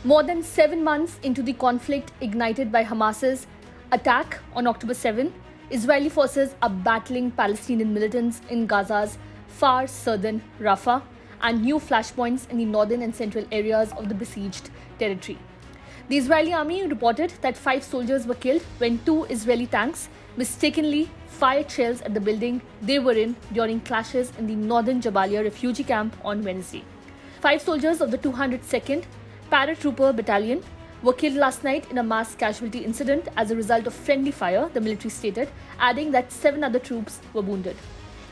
More than 7 months into the conflict ignited by Hamas's attack on October 7, Israeli forces are battling Palestinian militants in Gaza's far southern Rafah and new flashpoints in the northern and central areas of the besieged territory. The Israeli army reported that 5 soldiers were killed when 2 Israeli tanks mistakenly fired shells at the building they were in during clashes in the northern Jabalia refugee camp on Wednesday. 5 soldiers of the 202nd Paratrooper Battalion were killed last night in a mass casualty incident as a result of friendly fire, the military stated, adding that 7 other troops were wounded.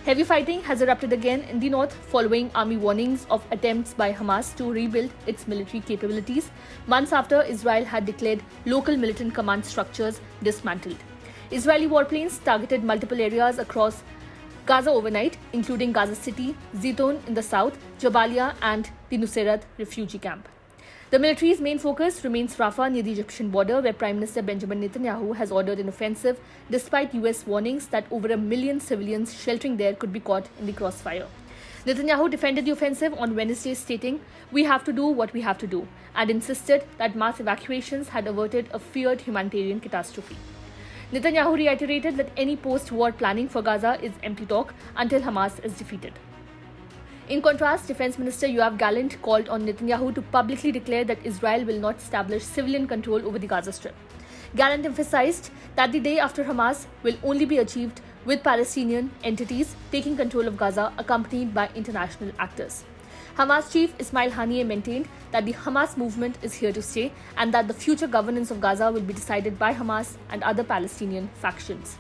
Heavy fighting has erupted again in the north following army warnings of attempts by Hamas to rebuild its military capabilities months after Israel had declared local militant command structures dismantled. Israeli warplanes targeted multiple areas across Gaza overnight, including Gaza City, Zaytoun in the south, Jabalia and the Nuseirat refugee camp. The military's main focus remains Rafah near the Egyptian border, where Prime Minister Benjamin Netanyahu has ordered an offensive despite US warnings that over 1 million civilians sheltering there could be caught in the crossfire. Netanyahu defended the offensive on Wednesday, stating, "We have to do what we have to do," and insisted that mass evacuations had averted a feared humanitarian catastrophe. Netanyahu reiterated that any post-war planning for Gaza is empty talk until Hamas is defeated. In contrast, Defense Minister Yoav Gallant called on Netanyahu to publicly declare that Israel will not establish civilian control over the Gaza Strip. Gallant emphasized that the day after Hamas will only be achieved with Palestinian entities taking control of Gaza, accompanied by international actors. Hamas chief Ismail Haniyeh maintained that the Hamas movement is here to stay and that the future governance of Gaza will be decided by Hamas and other Palestinian factions.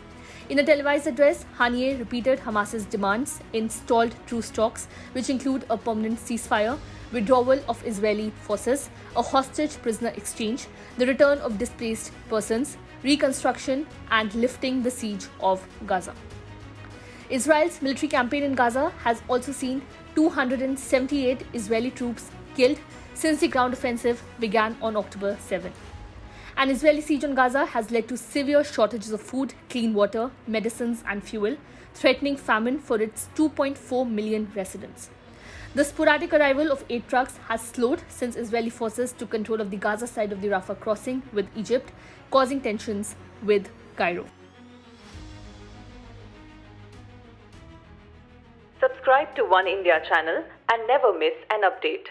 In a televised address, Haniyeh repeated Hamas's demands in stalled truce talks, which include a permanent ceasefire, withdrawal of Israeli forces, a hostage prisoner exchange, the return of displaced persons, reconstruction, and lifting the siege of Gaza. Israel's military campaign in Gaza has also seen 278 Israeli troops killed since the ground offensive began on October 7. An Israeli siege on Gaza has led to severe shortages of food, clean water, medicines, and fuel, threatening famine for its 2.4 million residents. The sporadic arrival of aid trucks has slowed since Israeli forces took control of the Gaza side of the Rafah crossing with Egypt, causing tensions with Cairo. Subscribe to One India channel and never miss an update.